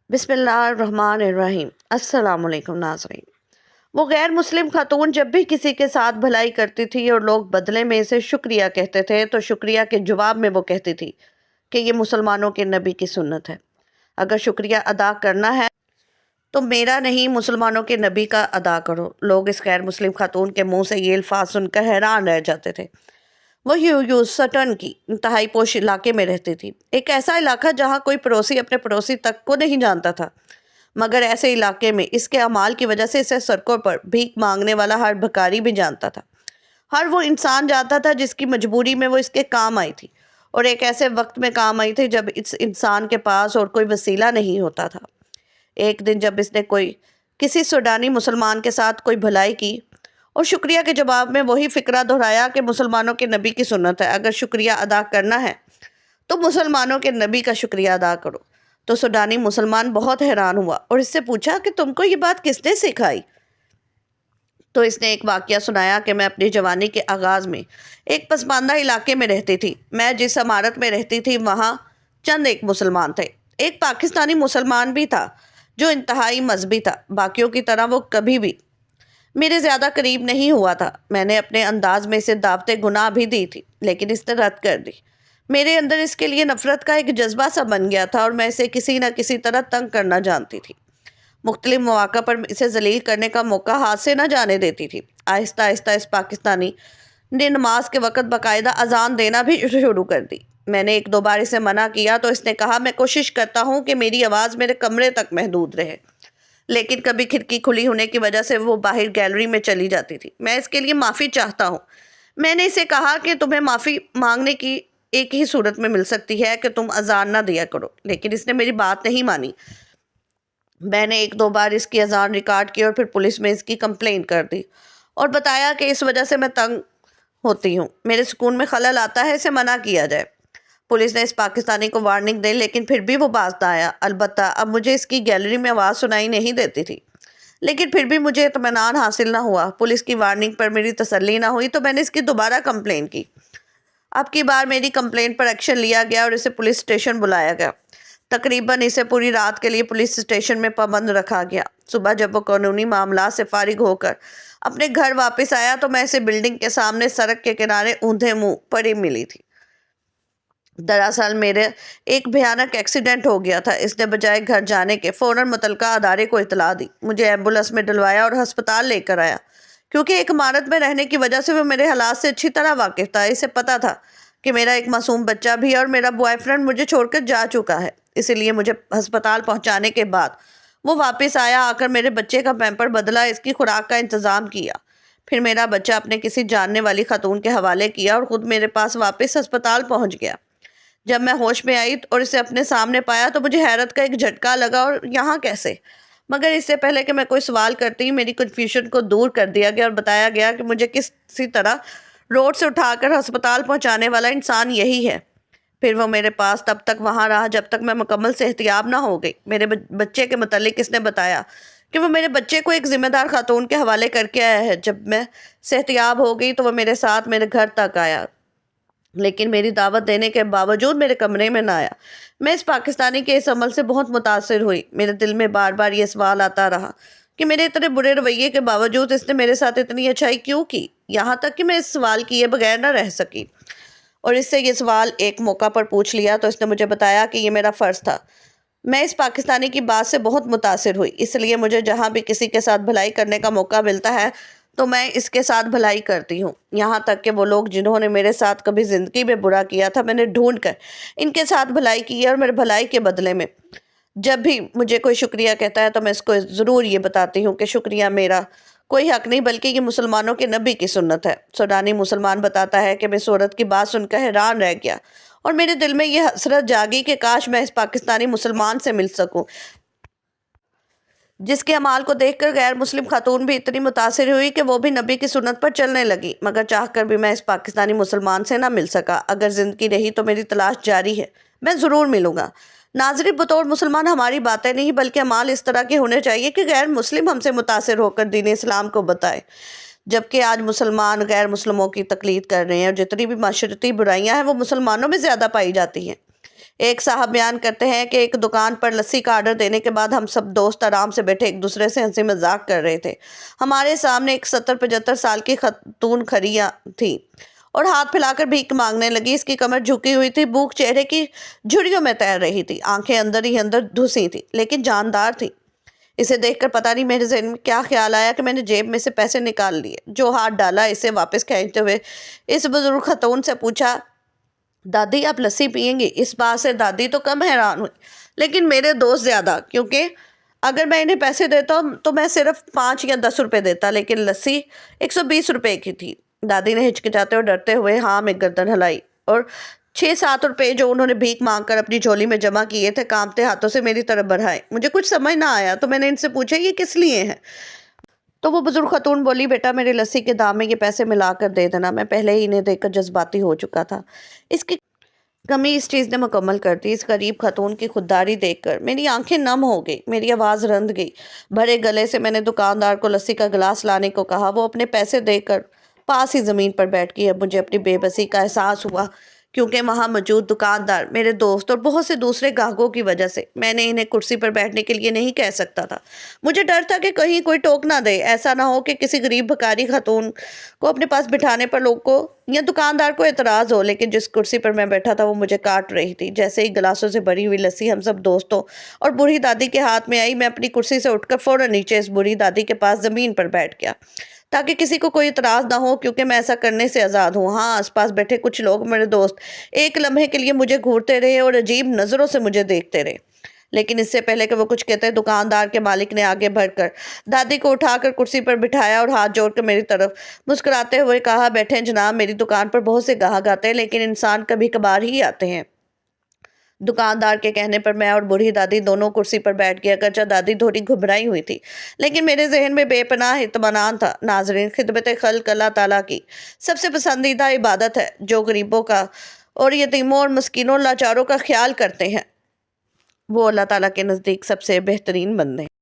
بسم اللہ الرحمن الرحیم۔ السلام علیکم ناظرین۔ وہ غیر مسلم خاتون جب بھی کسی کے ساتھ بھلائی کرتی تھی اور لوگ بدلے میں اسے شکریہ کہتے تھے تو شکریہ کے جواب میں وہ کہتی تھی کہ یہ مسلمانوں کے نبی کی سنت ہے۔ اگر شکریہ ادا کرنا ہے تو میرا نہیں مسلمانوں کے نبی کا ادا کرو۔ لوگ اس غیر مسلم خاتون کے منہ سے یہ الفاظ سن کر حیران رہ جاتے تھے۔ وہ ہیوسٹن کی انتہائی پوش علاقے میں رہتی تھی، ایک ایسا علاقہ جہاں کوئی پڑوسی اپنے پڑوسی تک کو نہیں جانتا تھا، مگر ایسے علاقے میں اس کے اعمال کی وجہ سے اسے سڑکوں پر بھیک مانگنے والا ہر بھکاری بھی جانتا تھا۔ ہر وہ انسان جانتا تھا جس کی مجبوری میں وہ اس کے کام آئی تھی، اور ایک ایسے وقت میں کام آئی تھی جب اس انسان کے پاس اور کوئی وسیلہ نہیں ہوتا تھا۔ ایک دن جب اس نے کسی سوڈانی مسلمان کے ساتھ کوئی بھلائی کی اور شکریہ کے جواب میں وہی فقرہ دہرایا کہ مسلمانوں کے نبی کی سنت ہے، اگر شکریہ ادا کرنا ہے تو مسلمانوں کے نبی کا شکریہ ادا کرو، تو سوڈانی مسلمان بہت حیران ہوا اور اس سے پوچھا کہ تم کو یہ بات کس نے سکھائی؟ تو اس نے ایک واقعہ سنایا کہ میں اپنی جوانی کے آغاز میں ایک پسماندہ علاقے میں رہتی تھی۔ میں جس عمارت میں رہتی تھی وہاں چند ایک مسلمان تھے۔ ایک پاکستانی مسلمان بھی تھا جو انتہائی مذہبی تھا، باقیوں کی طرح وہ کبھی بھی میرے زیادہ قریب نہیں ہوا تھا۔ میں نے اپنے انداز میں اسے دعوت گناہ بھی دی تھی، لیکن اس نے رد کر دی۔ میرے اندر اس کے لیے نفرت کا ایک جذبہ سا بن گیا تھا اور میں اسے کسی نہ کسی طرح تنگ کرنا جانتی تھی۔ مختلف مواقع پر اسے ذلیل کرنے کا موقع ہاتھ سے نہ جانے دیتی تھی۔ آہستہ آہستہ اس پاکستانی نے نماز کے وقت باقاعدہ اذان دینا بھی شروع کر دی۔ میں نے ایک دو بار اسے منع کیا تو اس نے کہا میں کوشش کرتا ہوں کہ میری آواز میرے کمرے تک محدود رہے، لیکن کبھی کھڑکی کھلی ہونے کی وجہ سے وہ باہر گیلری میں چلی جاتی تھی۔ میں اس کے لیے معافی چاہتا ہوں۔ میں نے اسے کہا کہ تمہیں معافی مانگنے کی ایک ہی صورت میں مل سکتی ہے کہ تم اذان نہ دیا کرو، لیکن اس نے میری بات نہیں مانی۔ میں نے ایک دو بار اس کی اذان ریکارڈ کی اور پھر پولیس میں اس کی کمپلین کر دی اور بتایا کہ اس وجہ سے میں تنگ ہوتی ہوں، میرے سکون میں خلل آتا ہے، اسے منع کیا جائے۔ پولیس نے اس پاکستانی کو وارننگ دی، لیکن پھر بھی وہ باز نہ آیا۔ البتہ اب مجھے اس کی گیلری میں آواز سنائی نہیں دیتی تھی، لیکن پھر بھی مجھے اطمینان حاصل نہ ہوا۔ پولیس کی وارننگ پر میری تسلی نہ ہوئی تو میں نے اس کی دوبارہ کمپلین کی۔ اب کی بار میری کمپلین پر ایکشن لیا گیا اور اسے پولیس اسٹیشن بلایا گیا۔ تقریباً اسے پوری رات کے لیے پولیس اسٹیشن میں پابند رکھا گیا۔ صبح جب وہ قانونی معاملات سے فارغ ہو کر اپنے گھر واپس آیا تو میں اسے بلڈنگ کے سامنے سڑک کے کنارے اوندھے منہ پڑی ملی تھی۔ دراصل میرے ایک بھیانک ایکسیڈنٹ ہو گیا تھا۔ اس نے بجائے گھر جانے کے فوراً متعلقہ ادارے کو اطلاع دی، مجھے ایمبولینس میں ڈلوایا اور ہسپتال لے کر آیا۔ کیونکہ ایک عمارت میں رہنے کی وجہ سے وہ میرے حالات سے اچھی طرح واقف تھا، اسے پتا تھا کہ میرا ایک معصوم بچہ بھی ہے اور میرا بوائے فرینڈ مجھے چھوڑ کر جا چکا ہے۔ اسی لیے مجھے ہسپتال پہنچانے کے بعد وہ واپس آ کر میرے بچے کا پیمپر بدلا، اس کی خوراک کا انتظام کیا، پھر میرا بچہ اپنے کسی جاننے والی خاتون کے حوالے کیا اور خود میرے پاس واپس ہسپتال پہنچ گیا۔ جب میں ہوش میں آئی اور اسے اپنے سامنے پایا تو مجھے حیرت کا ایک جھٹکا لگا اور یہاں کیسے؟ مگر اس سے پہلے کہ میں کوئی سوال کرتی میری کنفیوژن کو دور کر دیا گیا اور بتایا گیا کہ مجھے کسی طرح روڈ سے اٹھا کر ہسپتال پہنچانے والا انسان یہی ہے۔ پھر وہ میرے پاس تب تک وہاں رہا جب تک میں مکمل صحتیاب نہ ہو گئی۔ میرے بچے کے متعلق اس نے بتایا کہ وہ میرے بچے کو ایک ذمہ دار خاتون کے حوالے کر کے آیا ہے۔ جب میں صحتیاب ہو گئی تو وہ میرے ساتھ میرے گھر تک آیا، لیکن میری دعوت دینے کے باوجود میرے کمرے میں نہ آیا۔ میں اس پاکستانی کے اس عمل سے بہت متاثر ہوئی۔ میرے دل میں بار بار یہ سوال آتا رہا کہ میرے اتنے برے رویے کے باوجود اس نے میرے ساتھ اتنی اچھائی کیوں کی، یہاں تک کہ میں اس سوال کیے بغیر نہ رہ سکی اور اس سے یہ سوال ایک موقع پر پوچھ لیا تو اس نے مجھے بتایا کہ یہ میرا فرض تھا۔ میں اس پاکستانی کی بات سے بہت متاثر ہوئی، اس لیے مجھے جہاں بھی کسی کے ساتھ بھلائی کرنے کا موقع ملتا ہے تو میں اس کے ساتھ بھلائی کرتی ہوں۔ یہاں تک کہ وہ لوگ جنہوں نے میرے ساتھ کبھی زندگی میں برا کیا تھا، میں نے ڈھونڈ کر ان کے ساتھ بھلائی کی ہے اور میرے بھلائی کے بدلے میں جب بھی مجھے کوئی شکریہ کہتا ہے تو میں اس کو ضرور یہ بتاتی ہوں کہ شکریہ میرا کوئی حق نہیں بلکہ یہ مسلمانوں کے نبی کی سنت ہے۔ سوڈانی مسلمان بتاتا ہے کہ میں اس عورت کی بات سن کر حیران رہ گیا اور میرے دل میں یہ حسرت جاگی کہ کاش میں اس پاکستانی مسلمان سے مل سکوں جس کے اعمال کو دیکھ کر غیر مسلم خاتون بھی اتنی متاثر ہوئی کہ وہ بھی نبی کی سنت پر چلنے لگی، مگر چاہ کر بھی میں اس پاکستانی مسلمان سے نہ مل سکا۔ اگر زندگی رہی تو میری تلاش جاری ہے، میں ضرور ملوں گا۔ ناظرین، بطور مسلمان ہماری باتیں نہیں بلکہ اعمال اس طرح کے ہونے چاہیے کہ غیر مسلم ہم سے متاثر ہو کر دین اسلام کو بتائے، جبکہ آج مسلمان غیر مسلموں کی تقلید کر رہے ہیں اور جتنی بھی معاشرتی برائیاں ہیں وہ مسلمانوں میں زیادہ پائی جاتی ہیں۔ ایک صاحب بیان کرتے ہیں کہ ایک دکان پر لسی کا آرڈر دینے کے بعد ہم سب دوست آرام سے بیٹھے ایک دوسرے سے ہنسی مذاق کر رہے تھے۔ ہمارے سامنے ایک 70-75 سال کی خاتون کھڑیاں تھی اور ہاتھ پھیلا کر بھیک مانگنے لگی۔ اس کی کمر جھکی ہوئی تھی، بھوک چہرے کی جھریوں میں تیر رہی تھی، آنکھیں اندر ہی اندر دھسی تھی لیکن جاندار تھی۔ اسے دیکھ کر پتہ نہیں میرے ذہن میں کیا خیال آیا کہ میں نے جیب میں سے پیسے نکال لیے، جو ہاتھ ڈالا اسے واپس کھینچتے ہوئے اس بزرگ خاتون سے پوچھا، دادی آپ لسی پیئیں گی؟ اس بات سے دادی تو کم حیران ہوئی لیکن میرے دوست زیادہ، کیونکہ اگر میں انہیں پیسے دیتا تو میں صرف 5 یا 10 روپے دیتا، لیکن لسی 120 روپے کی تھی۔ دادی نے ہچکچاتے اور ڈرتے ہوئے ہاں میں گردن ہلائی اور 6-7 روپے جو انہوں نے بھیک مانگ کر اپنی جھولی میں جمع کیے تھے کانپتے ہاتھوں سے میری طرف بڑھائے۔ مجھے کچھ سمجھ نہ آیا تو میں نے ان سے پوچھا یہ کس لیے ہیں؟ تو وہ بزرگ خاتون بولی، بیٹا میرے لسی کے دام میں یہ پیسے ملا کر دے دینا، میں پہلے ہی انہیں دیکھ کر جذباتی ہو چکا تھا۔ اس کی کمی اس چیز نے مکمل کر دی۔ اس غریب خاتون کی خودداری دیکھ کر میری آنکھیں نم ہو گئی، میری آواز رند گئی۔ بھرے گلے سے میں نے دکاندار کو لسی کا گلاس لانے کو کہا۔ وہ اپنے پیسے دے کر پاس ہی زمین پر بیٹھ گئی۔ اب مجھے اپنی بے بسی کا احساس ہوا کیونکہ وہاں موجود دکاندار، میرے دوست اور بہت سے دوسرے گاہکوں کی وجہ سے میں نے انہیں کرسی پر بیٹھنے کے لیے نہیں کہہ سکتا تھا۔ مجھے ڈر تھا کہ کہیں کوئی ٹوک نہ دے، ایسا نہ ہو کہ کسی غریب بھکاری خاتون کو اپنے پاس بٹھانے پر لوگ کو یا دکاندار کو اعتراض ہو، لیکن جس کرسی پر میں بیٹھا تھا وہ مجھے کاٹ رہی تھی۔ جیسے ہی گلاسوں سے بھری ہوئی لسی ہم سب دوستوں اور بوڑھی دادی کے ہاتھ میں آئی، میں اپنی کرسی سے اٹھ کر فوراً نیچے اس بوڑھی دادی کے پاس زمین پر بیٹھ گیا تاکہ کسی کو کوئی اعتراض نہ ہو، کیونکہ میں ایسا کرنے سے آزاد ہوں۔ ہاں، آس پاس بیٹھے کچھ لوگ، میرے دوست، ایک لمحے کے لیے مجھے گھورتے رہے اور عجیب نظروں سے مجھے دیکھتے رہے، لیکن اس سے پہلے کہ وہ کچھ کہتے دکاندار کے مالک نے آگے بڑھ کر دادی کو اٹھا کر کرسی پر بٹھایا اور ہاتھ جوڑ کر میری طرف مسکراتے ہوئے کہا، بیٹھیں جناب، میری دکان پر بہت سے گاہک آتے ہیں لیکن انسان کبھی کبھار ہی آتے ہیں۔ دکاندار کے کہنے پر میں اور بوڑھی دادی دونوں کرسی پر بیٹھ گئے، اگرچہ دادی تھوڑی گھبرائی ہوئی تھی لیکن میرے ذہن میں بے پناہ اطمینان تھا۔ ناظرین، خدمت خلق اللہ تعالیٰ کی سب سے پسندیدہ عبادت ہے۔ جو غریبوں کا اور یتیموں اور مسکینوں لاچاروں کا خیال کرتے ہیں وہ اللہ تعالیٰ کے نزدیک سب سے بہترین بندے ہیں۔